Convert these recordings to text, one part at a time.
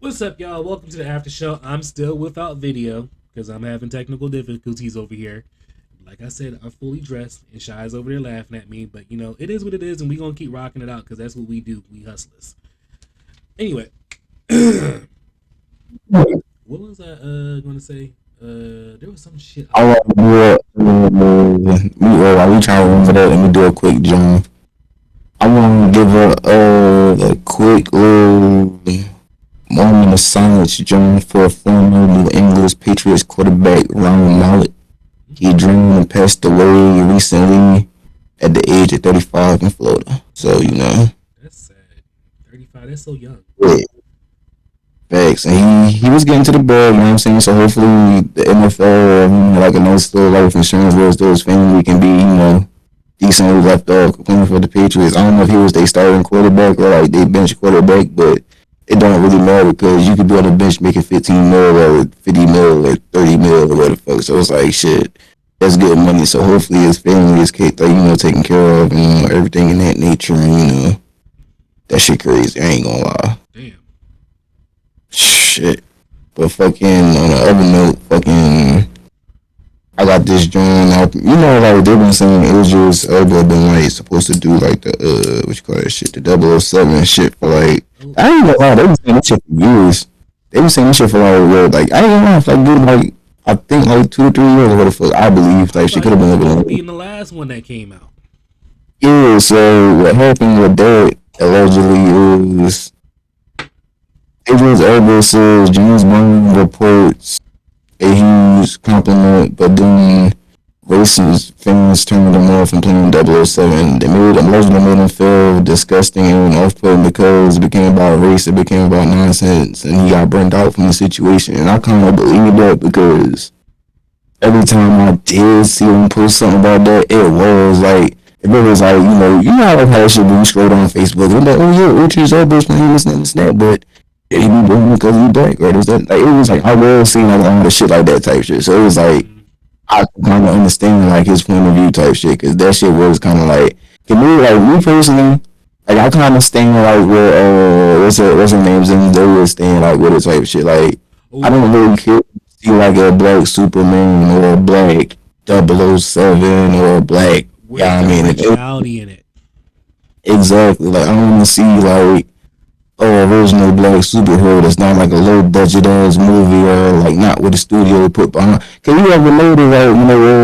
What's up, y'all? Welcome to the after show. I'm still without video because I'm having technical difficulties over here. Like I said, I'm fully dressed and Shy's over there laughing at me, but it is what it is, and we gonna keep rocking it out because that's what we do. We hustlers. Anyway, what was I gonna say? There was some shit. I want to do we trying to remember that. Let me do a quick jump. I want to give a quick little moment of silence, John, for former New England Patriots quarterback Ron Mallett. He drowned and passed away recently at the age of 35 in Florida. So, That's sad. 35. That's so young. Yeah, facts. And he was getting to the bag, you know what I'm saying? So hopefully the NFL, like a nice little life insurance where his family can be, decently left off playing for the Patriots. I don't know if he was their starting quarterback or like they bench quarterback, but it don't really matter because you could be on the bench making 15 mil or 50 mil or 30 mil or whatever the fuck. So it's like shit. That's good money. So hopefully his family is taken care of and everything in that nature. And, that shit crazy. I ain't gonna lie. Damn. Shit. But fucking on the other note, I got this joint out. Like they've been saying Idris Elba been like supposed to do like the what you call that shit, the 007 shit for like. I ain't gonna lie, they been saying this shit for years. They been saying this shit for like I ain't gonna lie, like good like I think like 2 or 3 years or what the fuck I believe like she could have been looking being the last one that came out. Yeah, so what happened with that allegedly is Idris Elba says James Bond reports a huge compliment, but then racist fans turned him off from playing 007. They made him feel disgusting and off-putting because it became about race, it became about nonsense, and he got burnt out from the situation. And I kind of believe that because every time I did see him post something about that, it was like, if it was like, how that shit when you scroll on Facebook, it was like, oh yeah, Richard's Elbows playing this and that, but yeah, he be doing it because he black, or is that like it was like I was seeing like a lot of shit like that type shit. So it was like I kind of understand like his point of view type shit because that shit was kind of like to me, like me personally, like I kind of stand like where what's her name's and they were staying like with it type shit. Like I don't really care to see like a black Superman or a black 007 or a black. Originality in it. Exactly. Like I don't want to see like original black superhero that's not like a low budget ass movie or like not what the studio put behind. Cause you ever notice like it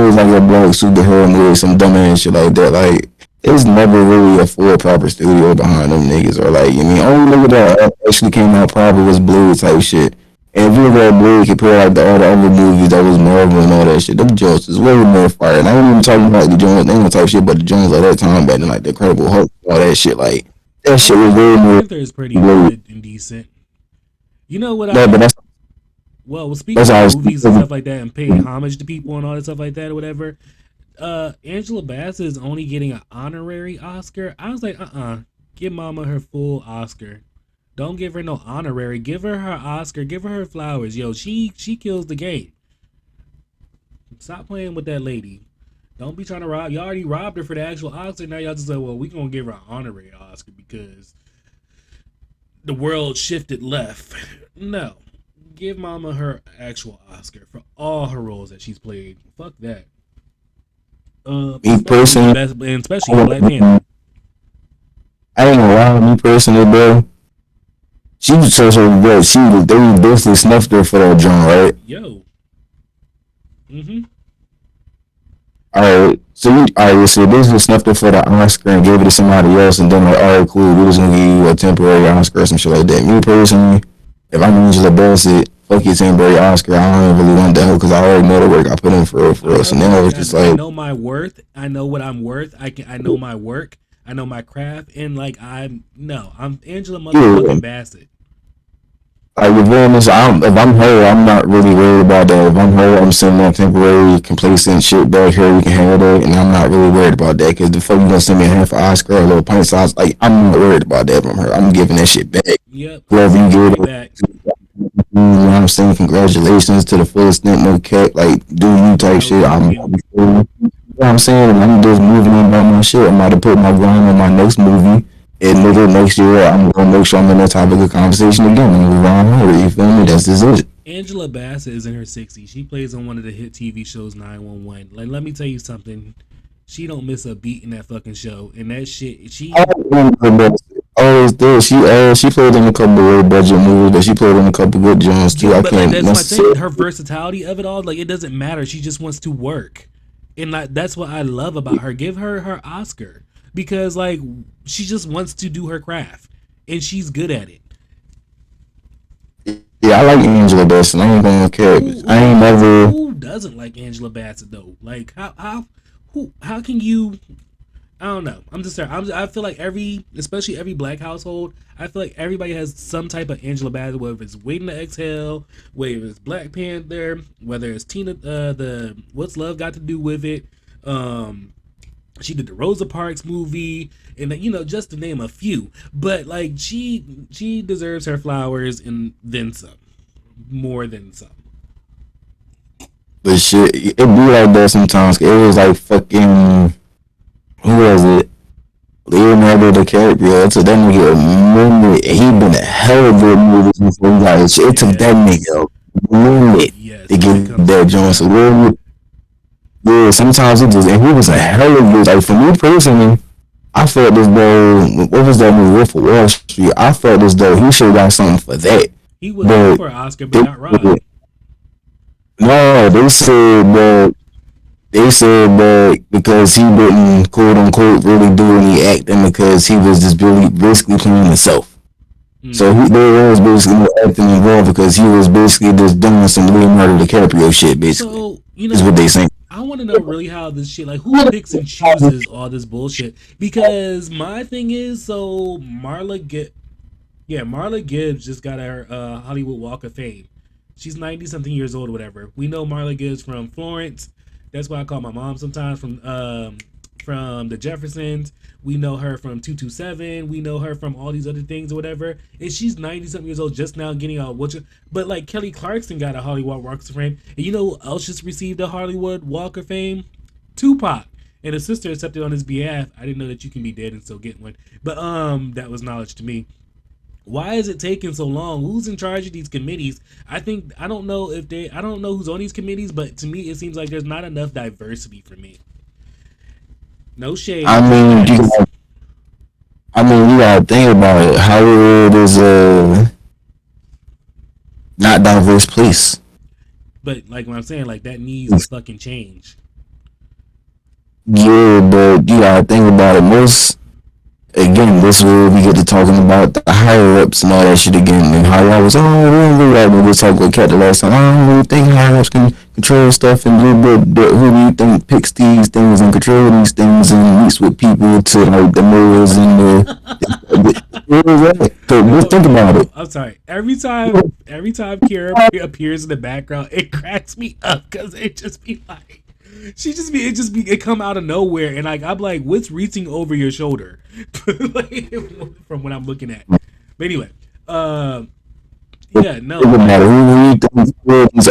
was like a black superhero movie, some dumb ass shit like that. Like it's never really a full proper studio behind them niggas or like only nigga that actually came out proper was Blade type shit. And if you look at Blade compared like all the other movies that was Marvel and all that shit, them Jones is way more fire. And I ain't even talking about the Jones name type shit, but the Jones at that time back then like the Incredible Hulk, all that shit like. That shit was way more. Panther is pretty good and decent. You know what Well, speaking of movies and stuff like that and paying homage to people and all that stuff like that or whatever, Angela Bassett is only getting an honorary Oscar. I was like, give mama her full Oscar. Don't give her no honorary. Give her her Oscar. Give her flowers. Yo, she kills the game. Stop playing with that lady. Don't be trying to rob. You already robbed her for the actual Oscar. Now y'all just say, well, we gonna give her an honorary Oscar because the world shifted left. No. Give mama her actual Oscar for all her roles that she's played. Fuck that. Me personally, and especially Black Panther. I ain't gonna lie, me personally, bro. She was so good. They basically snuffed her for that joint, right? Yo. Alright, so basically snuffed her for the Oscar and gave it to somebody else, and then like, alright, cool, we're just gonna give you a temporary Oscar or some shit like that. Me personally, if I'm Angela Bassett, fuck your temporary Oscar. I don't really want that because I already know the work I put in for real. So now it's just like I know my worth. I know what I'm worth. I know my work. I know my craft, and like I'm Angela motherfucking Bassett. Like with this, if I'm her, I'm not really worried about that. If I'm her, I'm sending that temporary complacent shit back here. We can handle that, and I'm not really worried about that. Cause the fuck you gonna send me a half an Oscar or a little pint size? Like I'm not worried about that from her. I'm giving that shit back. Yep. Whoever you give it back. You know what I'm saying? Congratulations to the full extent, no cat. Like do you type shit. You know what I'm saying? And I'm just moving on about my shit. I'm about to put my grind on my next movie. And nigga, next year I'm gonna make sure I'm in that topic of conversation again. And move on her. You feel me? That's just it. Angela Bassett is in her 60s. She plays on one of the hit TV shows 911. Like, let me tell you something. She don't miss a beat in that fucking show. And that shit, Always did. She played in a couple of low budget movies, but she played in a couple good joints too. I but like can't that's my thing. necessarily. Her versatility of it all, like it doesn't matter. She just wants to work, and like that's what I love about her. Give her her Oscar because like she just wants to do her craft, and she's good at it. Yeah, I like Angela Bassett. I ain't gonna care. I ain't never. Who doesn't like Angela Bassett though? Like how can you? I don't know. I'm just saying. I feel like especially every black household, I feel like everybody has some type of Angela Bassett, whether it's Waiting to Exhale, whether it's Black Panther, whether it's Tina, the What's Love Got to Do with It. She did the Rosa Parks movie, and just to name a few. But like she deserves her flowers and then some, more than some. But shit, it be like that sometimes. It was like fucking. Who was it? Leonardo DiCaprio. It took that nigga a minute. He been a hell of good movies before he got his shit. It took that nigga a minute to get that joint. So yeah, sometimes it just, and he was a hell of good. Like for me personally, I felt as though, what was that movie, Wolf of Wall Street? I felt as though he should have got something for that. He was up for an Oscar, but not robbed. No, they said that because he didn't quote unquote really do any acting because he was just basically playing himself. So there was basically no acting involved because he was basically just doing some Leonardo DiCaprio shit, basically. So is what they say. I want to know really how this shit, like who picks and chooses all this bullshit? Because my thing is, so Marla Gibbs just got her Hollywood Walk of Fame. She's 90 something years old or whatever. We know Marla Gibbs from Florence. That's why I call my mom sometimes from the Jeffersons. We know her from 227. We know her from all these other things or whatever. And she's 90 something years old, just now getting out. But like Kelly Clarkson got a Hollywood Walk of Fame. And you know who else just received a Hollywood Walk of Fame? Tupac. And his sister accepted on his behalf. I didn't know that you can be dead and still get one. But that was knowledge to me. Why is it taking so long? Who's in charge of these committees? I don't know who's on these committees, but to me it seems like there's not enough diversity for me. No shade. I mean, you gotta think about it. Hollywood is a not diverse place. But like what I'm saying, like that needs to fucking change. Yeah, but you gotta think about it. Again, this is where we get to talking about the higher ups and all that shit again. And how y'all was, we don't really like when we talked with Cat the last time. I don't really think higher ups can control stuff and who do you think picks these things and control these things and meets with people to like the mayors and the just think about it. I'm sorry. Every time Kira appears in the background, it cracks me up because it just be like it come out of nowhere, and like I'm like, what's reaching over your shoulder? Like, from what I'm looking at. But anyway, yeah, no. It doesn't matter who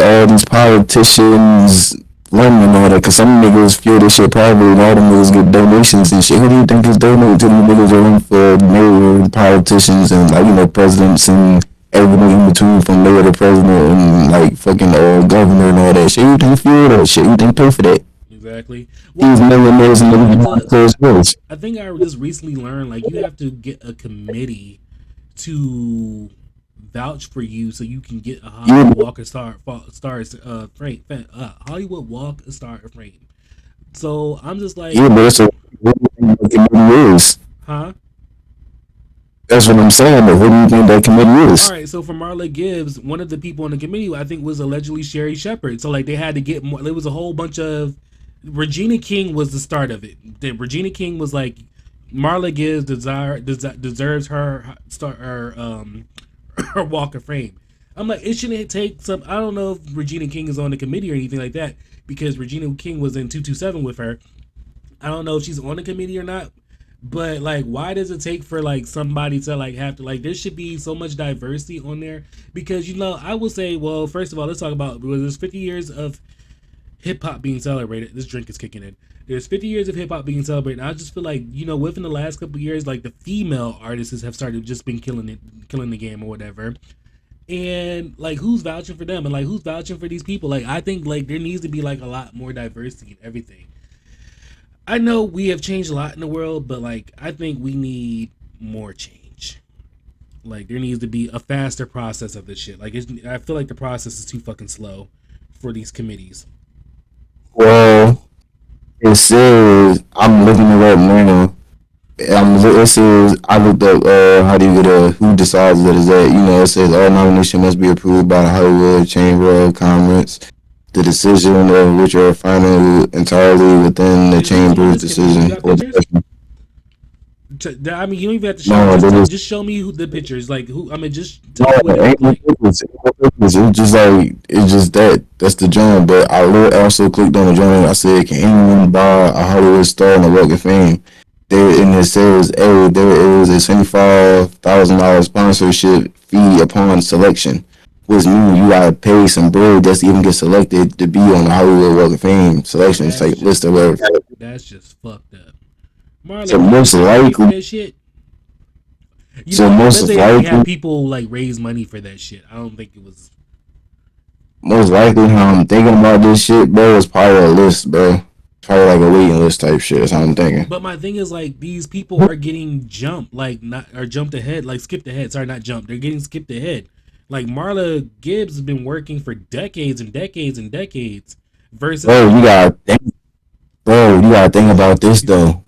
all these politicians running and all that, because some niggas feel this shit probably, and all them niggas get donations and shit. Who do you think is donating to these niggas running for mayor and politicians and like presidents and everything in between from mayor to president and like fucking governor and all that shit? Who think feel that shit? Who think pay for that? Exactly. These millionaires and niggas. I think I just recently learned like you have to get a committee to vouch for you so you can get a Hollywood Walk of Fame. Hollywood Walk of Star frame. So I'm just like, yeah, but that's what the committee is. Huh? That's what I'm saying. But what do you think that committee is? All right, so for Marla Gibbs, one of the people on the committee, I think, was allegedly Sherry Shepherd. So like they had to get more. There was a whole bunch of. Regina King was the start of it. Then Regina King was like, Marla Gibbs deserves her Walk of Fame. I'm like, it shouldn't take some. I don't know if Regina King is on the committee or anything like that because Regina King was in 227 with her. I don't know if she's on the committee or not. But like, why does it take for like somebody to like have to like? There should be so much diversity on there because I will say, well, first of all, let's talk about was this 50 years of hip hop being celebrated. This drink is kicking in. There's 50 years of hip hop being celebrated. And I just feel like, within the last couple of years, like the female artists have started just been killing the game or whatever. And like, who's vouching for them, and like, who's vouching for these people? Like, I think like there needs to be like a lot more diversity in everything. I know we have changed a lot in the world, but like, I think we need more change. Like, there needs to be a faster process of this shit. Like, I feel like the process is too fucking slow for these committees. Well, it says I'm looking it up now. It says I looked up how do you get who decides that is that it says all nominations must be approved by the Hollywood Chamber of Commerce. The decision of which are final entirely within the chamber's decision. I mean, you don't even have to show me. Just show me who the pictures. Like, who? I mean, just tell me what it looks like. It's just that. That's the joint. But I also clicked on the joint. I said, can anyone buy a Hollywood star in the Walk of Fame? And it says, hey, there is a $75,000 sponsorship fee upon selection, which means you gotta pay some bread just to even get selected to be on the Hollywood Walk of Fame selection type list or whatever. That's just fucked up. Marlon, so most likely that shit. Most likely have people like raise money for that shit. I don't think it was. Most likely, how I'm thinking about this shit, bro, is probably a list, bro. Probably like a waiting list type shit. That's how I'm thinking. But my thing is like these people are getting jumped, like jumped ahead, like skipped ahead. Sorry, not jumped. They're getting skipped ahead. Like Marla Gibbs has been working for decades and decades and decades. Versus, you gotta think about this though.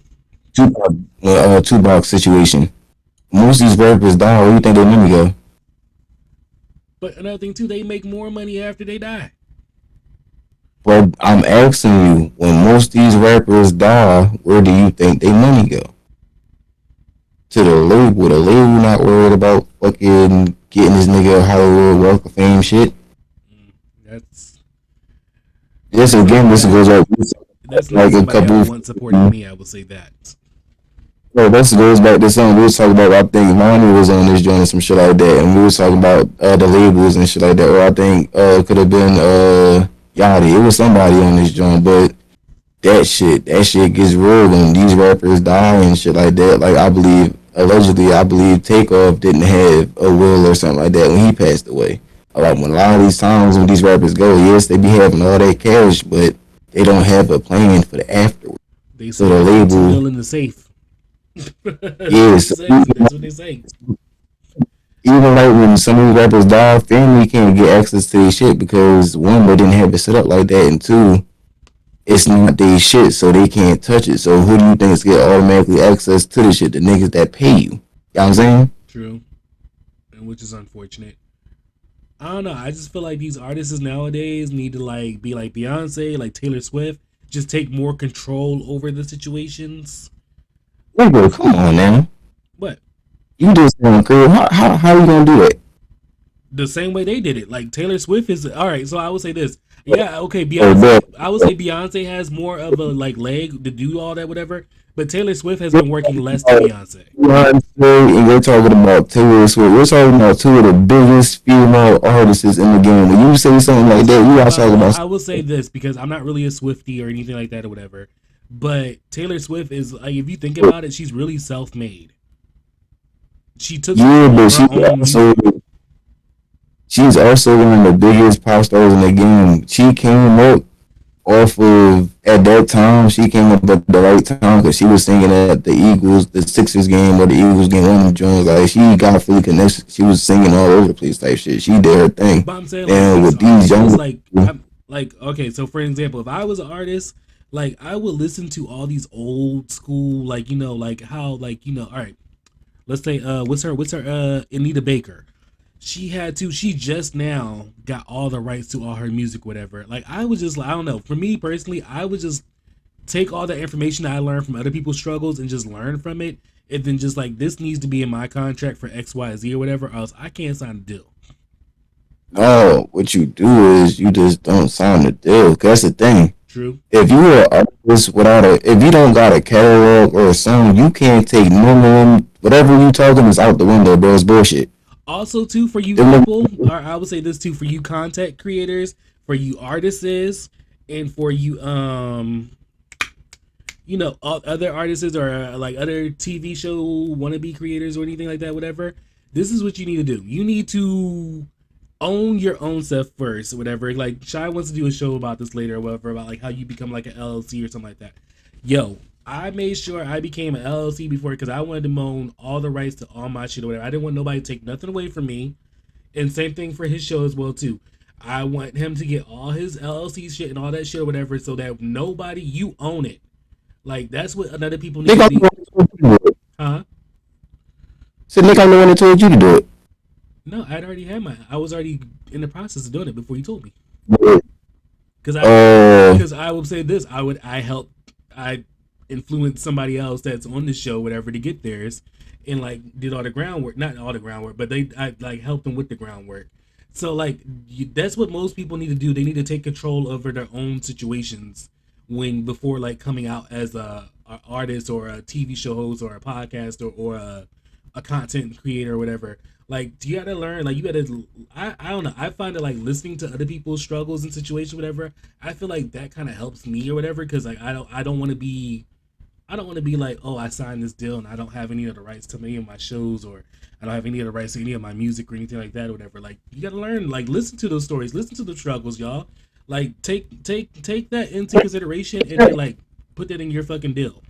Tupac situation. Most of these rappers die. Where do you think their money go? But another thing too, they make more money after they die. But I'm asking you, when most of these rappers die, where do you think their money go? To the label. The label not worried about fucking getting this nigga a Hollywood Walk of Fame shit. That's. Yes, again, this goes like. That's like a couple of want supporting me. I will say that. Well, this goes back to something we was talking about. I think Monty was on this joint and some shit like that, and we was talking about the labels and shit like that. Or I think could have been Yachty. It was somebody on this joint, but that shit gets real when these rappers die and shit like that. Like I believe Takeoff didn't have a will or something like that when he passed away. Like when a lot of these times when these rappers go, yes, they be having all that cash, but they don't have a plan for the afterwards. They so the label in the safe. Yes, that's what they say. Even like when some of these rappers die, family can't get access to their shit because one, they didn't have it set up like that, and two, it's not their shit, so they can't touch it. So who do you think is get automatically access to the shit? The niggas that pay you. You know what I'm saying? True. And which is unfortunate. I don't know. I just feel like these artists nowadays need to like be like Beyonce, like Taylor Swift, just take more control over the situations. Wait, bro, come on now. What? You just sound crazy. How you gonna do that? The same way they did it. Like Taylor Swift is all right. So I would say this. Yeah, okay. Beyonce. I would say Beyonce has more of a like leg to do all that, whatever. But Taylor Swift has been working less than Beyonce. And you're talking about Taylor Swift. We're talking about two of the biggest female artists in the game. When you say something like that, you are talking about. I will say this because I'm not really a Swiftie or anything like that or whatever. But Taylor Swift is like, if you think about it, she's really self-made. She took she's also one of the biggest pop stars in the game. She came up off of at that time. She came up at the right time because she was singing at the Sixers game or the Eagles game. One of them joints, like she got fully connected. She was singing all over the place type shit. She did her thing. But I'm saying, like, and with these young, like okay, so for example, if I was an artist. Like, I would listen to all these old school, like, like how, like, all right, let's say, what's her, Anita Baker. She just now got all the rights to all her music, whatever. Like, I was just, I don't know, for me personally, I would just take all the information that I learned from other people's struggles and just learn from it. And then just, like, this needs to be in my contract for X, Y, Z or whatever, or else I can't sign a deal. No, what you do is you just don't sign the deal. Cause that's the thing. True. If you're an artist if you don't got a catalog or a song, you can't take whatever you talking is out the window, bro. It's bullshit. Also, too, for you people, or I would say this too, for you content creators, for you artists, and for you, other artists or like other TV show wannabe creators or anything like that, whatever. This is what you need to do. You need to own your own stuff first, or whatever. Like Shy wants to do a show about this later, or whatever, about like how you become like an LLC or something like that. Yo, I made sure I became an LLC before because I wanted to own all the rights to all my shit or whatever. I didn't want nobody to take nothing away from me. And same thing for his show as well too. I want him to get all his LLC shit and all that shit or whatever, so that nobody, you own it. Like that's what other people need to do. Huh? So Nick, I'm the one that told you to do it. No, I'd already had my. I was already in the process of doing it before you told me. Because I would say this, I influenced somebody else that's on the show, whatever, to get theirs, and like did all the groundwork. Not all the groundwork, but I like helped them with the groundwork. So like that's what most people need to do. They need to take control over their own situations before like coming out as a artist or a TV show host or a podcast or a content creator or whatever. Like you gotta learn, like you gotta, I don't know, I find it like listening to other people's struggles and situations, whatever, I feel like that kind of helps me or whatever, because like I don't want to be like, oh, I signed this deal and I don't have any of the rights to any of my shows, or I don't have any of the rights to any of my music or anything like that or whatever. Like you gotta learn, like listen to those stories, listen to the struggles, y'all. Like take that into consideration and then like put that in your fucking deal.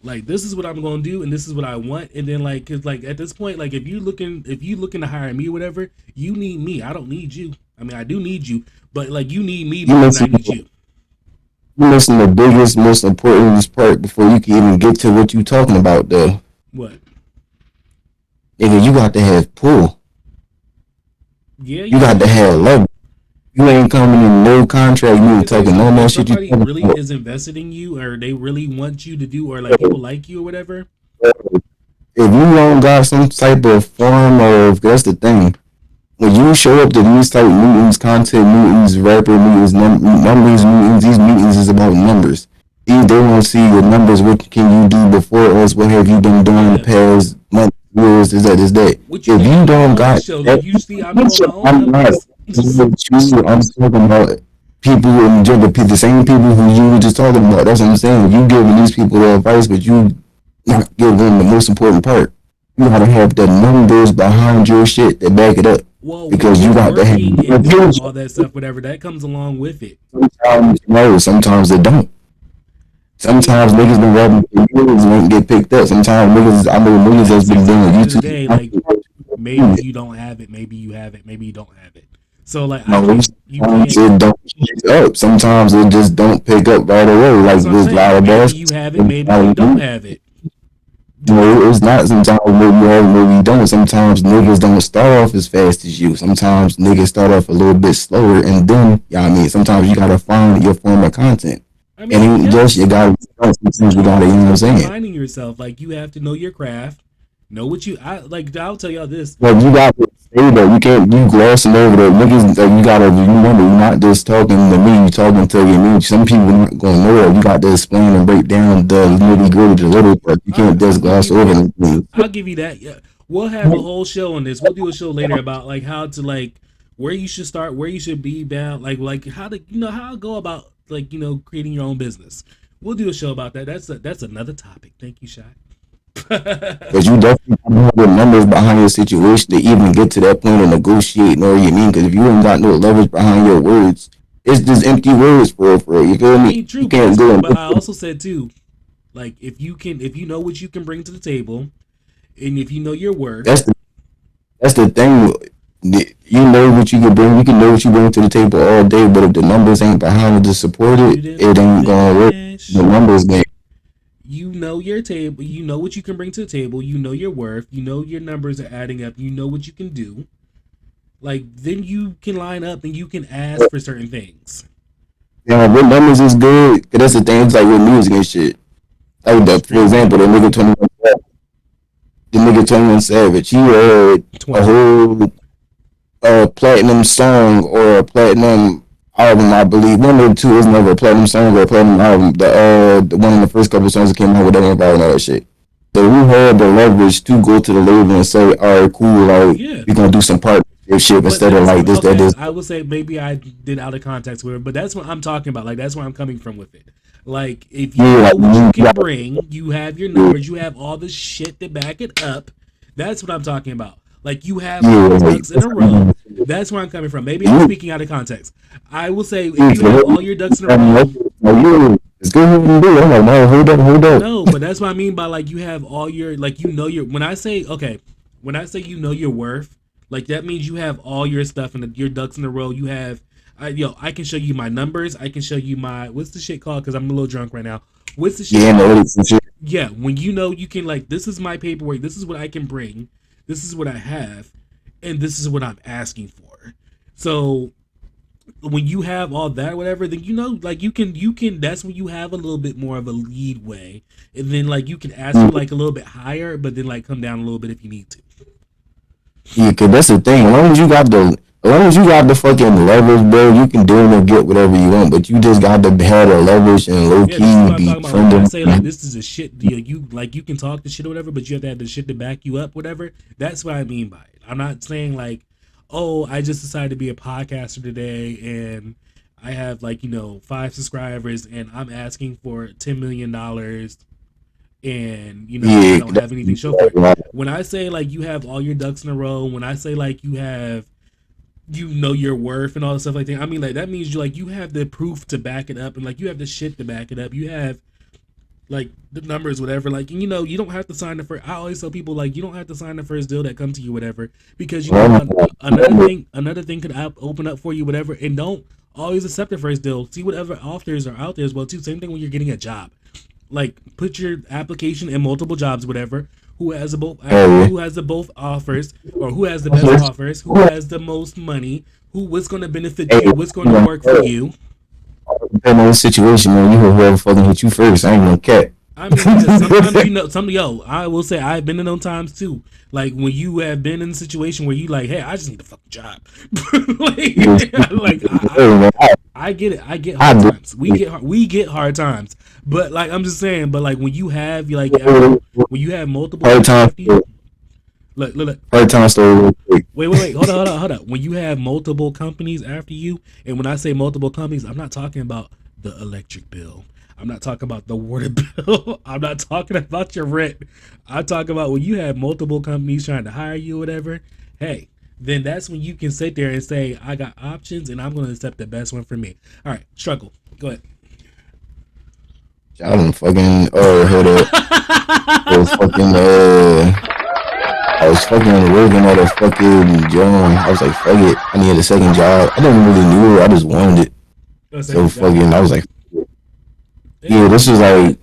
Like this is what I'm gonna do and this is what I want, and then like, cause like at this point, like if you looking to hire me or whatever, you need me. I don't need you. I mean, I do need you, but like you need me more than I need you. You're missing the biggest, most important part before you can even get to what you're talking about, though. What? Nigga, you got to have pull. Yeah, you got to have love. You ain't coming in no contract. You ain't taking no more shit. Somebody really is invested in you, or they really want you to do, or like people like you or whatever. If you don't got some type of form of, that's the thing. When you show up to these type meetings, content meetings, rapper meetings, numbers meetings, these meetings is about numbers. They want to see your numbers. What can you do before us? What have you been doing in the past month, years? Is that? If you don't got, like usually I'm not. I'm talking about people in general, the same people who you were just talking about. That's what I'm saying. You giving these people the advice, but you not giving them the most important part. You gotta have the numbers behind your shit that back it up. Well, because you got to have all that stuff, whatever that comes along with it. Sometimes they don't. Sometimes niggas been rapping for years and won't get picked up. Sometimes niggas has been doing YouTube. Day, like maybe you don't have it, maybe you have it, maybe you don't have it. So like, you can't. It don't pick up. Sometimes it just don't pick up right away. Like this loud maybe you have it, maybe you don't have it. No, it's not. Sometimes maybe you have, maybe you don't. Sometimes niggas don't start off as fast as you. Sometimes niggas start off a little bit slower, and then sometimes you gotta find your form of content. I mean, and even just you gotta, sometimes you gotta, you know what I'm saying? Finding yourself, like you have to know your craft, know what I'll tell y'all this. Well, you got to say that. You glossing over the niggas. You gotta remember, you're not just talking to me. You talking to your Some people not gonna know that. You got to explain and break down the nitty gritty, the little part. You can't just gloss over them. I'll give you that. Yeah, we'll have a whole show on this. We'll do a show later about like how to like where you should start, where you should be bound, like how to how to go about like creating your own business. We'll do a show about that. That's another topic. Thank you, Shy. Because you definitely have the numbers behind your situation to even get to that point of negotiating, know what you mean? Because if you ain't got no leverage behind your words, it's just empty words for real. You feel me? True, you can't go. But I also said too, like if you know what you can bring to the table, and if you know your worth. That's the thing. You know what you can bring. You can know what you bring to the table all day, but if the numbers ain't behind it to support it, it ain't gonna work. The numbers game. You know your table. You know what you can bring to the table. You know your worth. You know your numbers are adding up. You know what you can do. Like then you can line up and you can ask for certain things. Yeah, what numbers is good? Cause that's the thing. It's like with music and shit. Like for example, the nigga 21 Savage. He had a whole platinum song or a platinum album, I believe. One of the two is never a platinum song or a platinum album. The one of the first couple of songs that came out with that and all that shit. So we had the leverage to go to the label and say, all right, cool, like we're gonna do some partnership. shit But instead of that's like this, that, okay. this. I will say maybe I did out of context with it, but that's what I'm talking about. Like that's where I'm coming from with it. Like if you Yeah, know like what you can got bring, you have your numbers, you have all the shit to back it up. That's what I'm talking about. Like you have all yeah, your like ducks in a row. That's where I'm coming from. Maybe I'm you, speaking out of context. I will say if you, you have all your ducks in a row, you, it's good what you do. I'm like, no, hold up. no, but that's what I mean by like you have all your like you know your when I say okay, when I say you know your worth, like that means you have all your stuff and your ducks in a row. You have I can show you my numbers. I can show you my what's the shit called because I'm a little drunk right now. What's the shit Yeah, no, called? it's some shit. Yeah, when you know you can like this is my paperwork. This is what I can bring. This is what I have, and this is what I'm asking for. So when you have all that whatever then you know like you can that's when you have a little bit more of a lead way and then like you can ask for like a little bit higher but then like come down a little bit if you need to. Yeah, cause that's the thing. As long as you got the fucking leverage, bro, you can do and get whatever you want. But you just got to have the leverage and low Yeah, this is key what I'm be talking about like when I trending. say like this is a shit deal you like you can talk the shit or whatever but you have to have the shit to back you up whatever. That's what I mean by it. I'm not saying like oh I just decided to be a podcaster today and I have like 5 subscribers and I'm asking for $10 million and I Yeah, don't have anything to show for it. When I say like you have all your ducks in a row, when I say like you have your worth and all the stuff like that, I mean like that means you have the proof to back it up and like you have the shit to back it up. You have like the numbers, whatever. Like you don't have to sign the first. I always tell people like you don't have to sign the first deal that comes to you, whatever, because another thing could open up for you, whatever. And don't always accept the first deal. See whatever offers are out there as well too. Same thing when you're getting a job. Like put your application in multiple jobs, whatever. Who has the both offers, or who has the best offers, who has the most money, what's going to benefit you, what's going to work for you. depending on the situation, man, you heard whoever fucking hit you first. I ain't gonna cat. I mean, because sometimes I will say I've been in those times too. Like when you have been in a situation where you like, hey, I just need a fucking job. like I get it. I get hard times. We get hard times. But like I'm just saying. But like when you have when you have multiple Hard people time. after you, look. Hard time story real quick. Wait. Hold on. When you have multiple companies after you, and when I say multiple companies, I'm not talking about the electric bill. I'm not talking about the water bill. I'm not talking about your rent. I'm talking about when you have multiple companies trying to hire you or whatever. Hey, then that's when you can sit there and say, I got options and I'm going to accept the best one for me. All right, struggle. Go ahead. I don't fucking hold up. I was fucking I was fucking working at a fucking job. I was like, fuck it. I needed a second job. I didn't really know it. I just wanted it. So fucking, I was like, yeah, this was like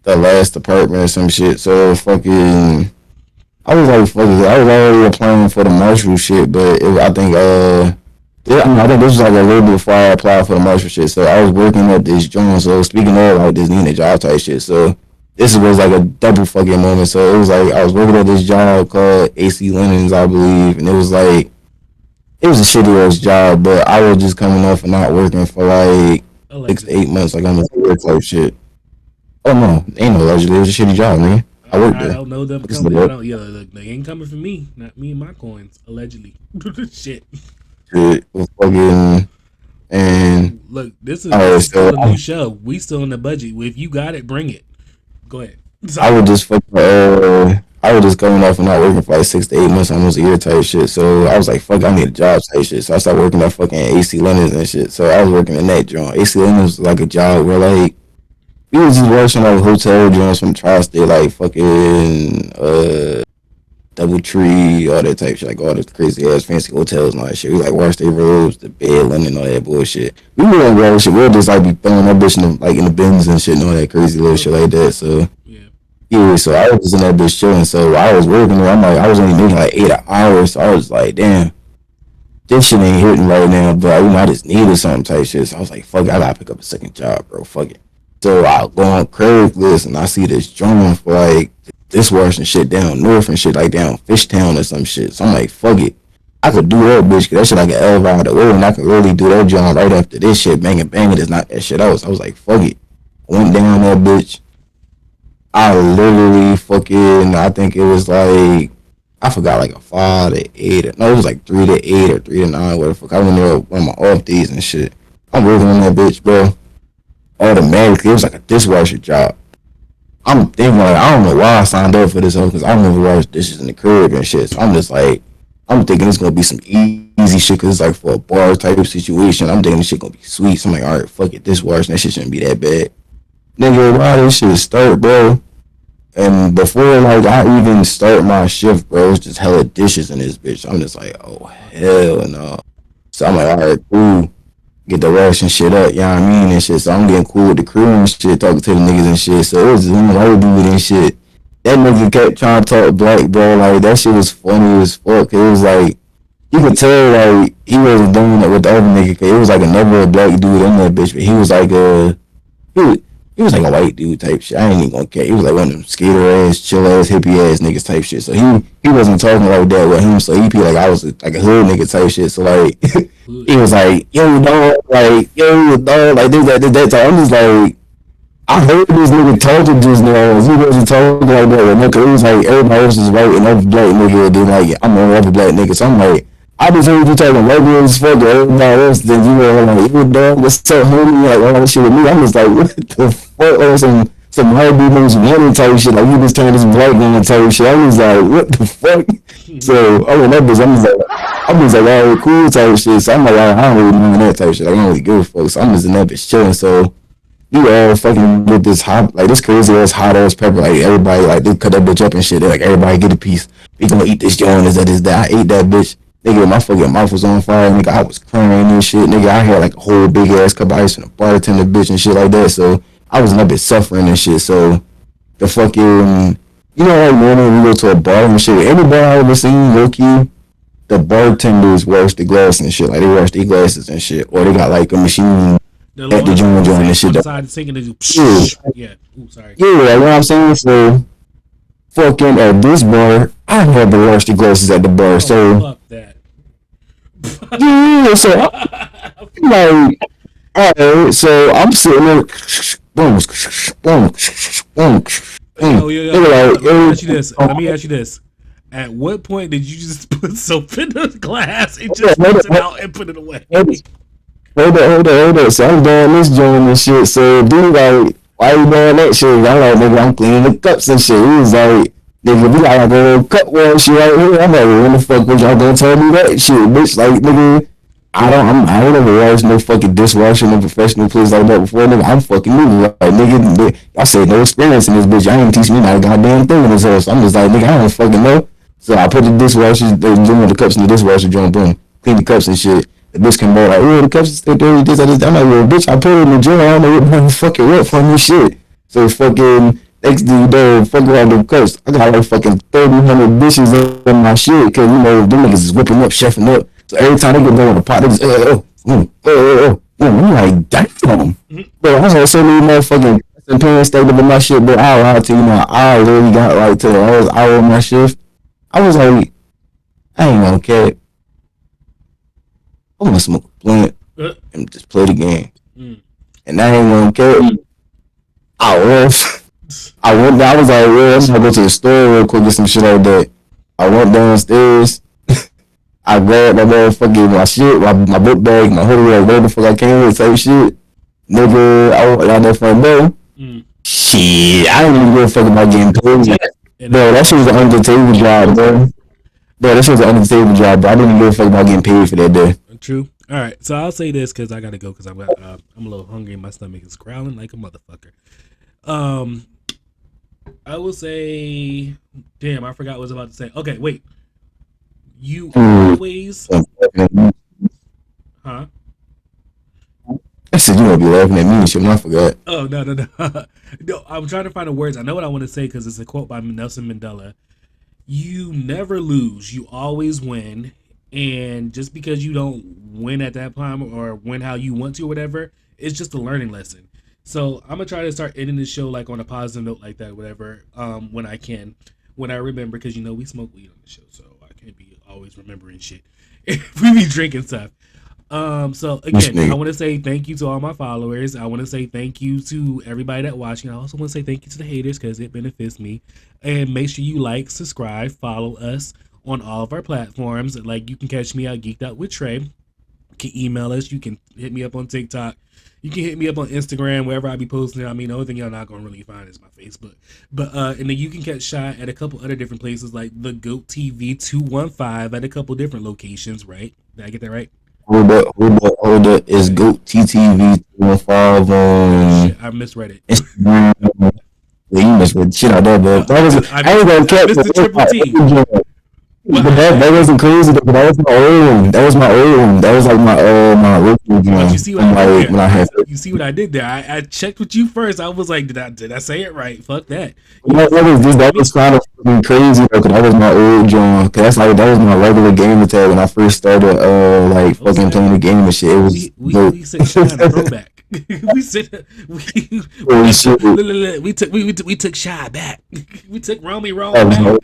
the last apartment or some shit. So fucking, I was like, fuck it. I was already applying for the marshal shit, but I think I think this was like a little bit before I applied for the marshal shit. So I was working at this joint. So speaking of like this needing a job type shit, so this was like a double fucking moment. So it was like I was working at this job called AC Linens, I believe, and it was a shitty ass job, but I was just coming off and not working for like 6 to 8 months, like almost a year type shit. Oh no, ain't no allegedly. It was a shitty job, man. I worked I there. don't know them company. I don't. Yeah, look, they ain't coming for me. Not me and my coins. Allegedly. Shit. Shit, fucking and Look, this is still a new show. We still in the budget. If you got it, bring it. Go ahead. I would just fucking I was just coming off and not working for like 6 to 8 months, almost a year type shit. So I was like, fuck, I need a job type shit. So I started working at fucking AC Linens and shit. So I was working in that joint. AC Linens was like a job where like we was just working like hotel joints from tri-state, like fucking Double Tree, all that type shit, like all the crazy ass fancy hotels and all that shit. We like wash their robes, the bed linen, all that bullshit. We wouldn't wear shit. We'll just like be throwing that bitch in the bins and shit and all that crazy little shit like that. So yeah, so I was just in that bitch chilling. So I was working there. I'm like, I was only making like 8 hours. So I was like, damn, this shit ain't hitting right now. But I just needed something type shit. So I was like, fuck it, I gotta pick up a second job, bro. Fuck it. So I go on Craigslist and I see this joint for like this washing shit down north and shit, like down Fishtown or some shit. So I'm like, fuck it. I could do that bitch, cause that shit like an 11 hour the way, and I could really do that job right after this shit, banging, just knock that shit out. So I was like, fuck it. Went down that bitch. I literally fucking, I think it was like, I forgot, like a 5 to 8. No, it was like 3 to 8 or 3 to 9, whatever the fuck. I went there one of my off days and shit. I'm working on that bitch, bro. Automatically, it was like a dishwasher job. I'm thinking, like, I don't know why I signed up for this, because I don't know who wash dishes in the crib and shit. So I'm just like, I'm thinking it's gonna be some easy shit, because it's like for a bar type of situation. I'm thinking this shit gonna be sweet. So I'm like, all right, fuck it, dishwashing, that shit shouldn't be that bad. Nigga, why this shit start, bro? And before like I even start my shift, bro, it's just hella dishes in this bitch. I'm just like, oh hell no. So I'm like, all right, cool. Get the rush and shit up, you know what I mean, and shit. So I'm getting cool with the crew and shit, talking to the niggas and shit. So it was just one white dude and shit. That nigga kept trying to talk black, bro. Like that shit was funny as fuck. It was like you could tell like he wasn't doing it with the other nigga. Cause it was like another black dude in that bitch, but he was like he was, he was like a white dude type shit. I ain't even gonna care. He was like one of them skater ass, chill ass, hippie ass niggas type shit. So he wasn't talking like that with him. So he be like I was like a hood nigga type shit. So like he was like yo dog, like yo dog, like this that. So I'm just like I heard this nigga talking just now. He wasn't talking like that. Like, it was like everybody else is white and other black nigga. And then like I'm the other black nigga. So I'm like. I just heard you talking regular as fuck to everybody else. Then you were like, "You dog, what's up, homie?" Like all that shit with me. I'm just like, "What the fuck?" Or some white dude some woman type shit. Like you just turned this black woman type shit. I was like, "What the fuck?" So I went that bitch. I'm just like, "All right, cool" type shit. So I'm like, I don't really know that type shit. Like, I don't really give a fuck. So I'm just in that bitch chilling. So you all fucking get this hot, like this crazy ass hot ass pepper. Like everybody, like they cut that bitch up and shit. They're like, everybody get a piece. We gonna eat this joint. Is that? I ate that bitch. Nigga, my fucking mouth was on fire. Nigga, I was crying and shit. Nigga, I had like a whole big ass cup of ice and a bartender bitch and shit like that. So I was in that bitch suffering and shit. So the fucking, you know, like when we go to a bar and shit. Every bar I ever seen, low key, the bartenders wash the glass and shit. Like they wash their glasses and shit, or they got like a machine at the joint and shit. Yeah. Ooh, sorry. Yeah, like, you know what I'm saying. So fucking at this bar, I had to wash the glasses at the bar. So fuck that. Yeah, so I'm like, alright, so I'm sitting there, boom, boom, boom. Let me ask you this. At what point did you just put soap in the glass and just rinse it out and put it away? Hold up. So I'm doing this joint and shit. So dude, like, why you doing that shit? I'm like, nigga, I'm cleaning the cups and shit. He was like, nigga, we got like a little cup wash right here. I'm like, when the fuck was y'all gonna tell me that shit, bitch? Like, nigga, I don't ever watch no fucking dishwasher, no professional place like that before, nigga. I'm fucking new. Like, nigga, I said no experience in this bitch. Y'all ain't teach me not a goddamn thing in this house. I'm just like, nigga, I don't fucking know. So I put the dishwasher, the cups in the dishwasher, joint, boom, clean the cups and shit. The bitch came out like, oh, the cups is still dirty, this. I'm like, well, bitch, I put it in the jar. I don't know what motherfucking wet from this shit. So fucking next thing you know, fucking around them cups, I got like fucking 3,000 dishes in my shit, cause you know them niggas is whipping up, chefing up. So every time they get done with the pot, they just I'm like, damn. Bro, I had so many motherfucking pants stayed up in my shit, but I lied to you, man. I literally got like to the last hour of my shift. I was like, I ain't gonna care. I'm gonna smoke a blunt and just play the game. And I ain't gonna care. I went down, I was like, well, I'm gonna go to the store real quick, get some shit like that. I went downstairs. I grabbed my motherfucking, my shit, my book bag, my hoodie, whatever the fuck I came with, type shit. Nigga, I walked out there front door. Shit, I didn't even give a fuck about getting paid. Bro, that shit was an under the table job, bro. Bro, that shit was an under the table job, bro. I didn't even give a fuck about getting paid for that day. True. All right, so I'll say this because I gotta go because I'm a little hungry and my stomach is growling like a motherfucker. I will say, damn, I forgot what I was about to say. Okay, wait. You always, huh? I said you gonna be laughing at me and shit. I forgot. Oh no. No, I'm trying to find the words. I know what I want to say because it's a quote by Nelson Mandela. You never lose. You always win. And just because you don't win at that time or win how you want to or whatever, it's just a learning lesson. So I'm gonna try to start ending the show like on a positive note like that, whatever. When I can, when I remember, because we smoke weed on the show, so I can't be always remembering shit. We be drinking stuff. So again, I want to say thank you to all my followers. I want to say thank you to everybody that watching. I also want to say thank you to the haters because it benefits me. And make sure you like, subscribe, follow us on all of our platforms. Like you can catch me at Geek'd with Trey. You can email us. You can hit me up on TikTok. You can hit me up on Instagram, wherever I be posting. I mean, the only thing y'all not gonna really find is my Facebook. But and then you can catch Shy at a couple other different places, like the Goat TV 215 at a couple different locations. Right? Did I get that right? Hold up. It's Goat TTV 215 on I misread it. Instagram. Yeah, you misread shit out there, but that was I was gonna catch the triple T. But that wasn't crazy though. That was my old one. That was my old one. That was like my rookie game. But you see what I did there? You see what I did there? I checked with you first. I was like, did I say it right? Fuck that. That was kind of fucking crazy though, cause that was my old John. Cause that was my regular game tag when I first started fucking playing the game and shit. It was we said Shy on a throwback. we took Shy back. We took Romy back.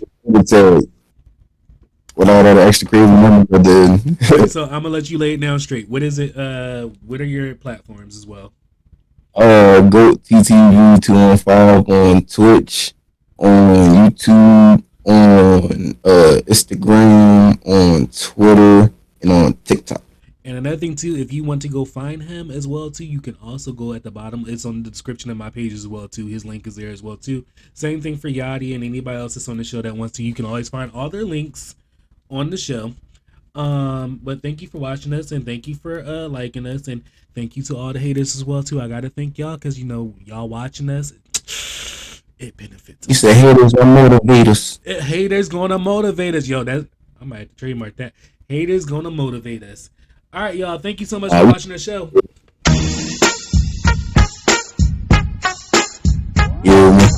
With all that extra crazy numbers I did. So I'm gonna let you lay it down straight. What is it? What are your platforms as well? Goat TTV 215 on Twitch, on YouTube, on Instagram, on Twitter, and on TikTok. And another thing too, if you want to go find him as well too, you can also go at the bottom. It's on the description of my page as well too. His link is there as well too. Same thing for Yachty and anybody else that's on the show that wants to. You can always find all their links on the show. But thank you for watching us, and thank you for liking us, and thank you to all the haters as well too. I gotta thank y'all because y'all watching us, it benefits us. You said haters gonna motivate us. Haters gonna motivate us. Yo, I might have to trademark that. Haters gonna motivate us. All right, y'all, thank you so much for watching the show. Yeah.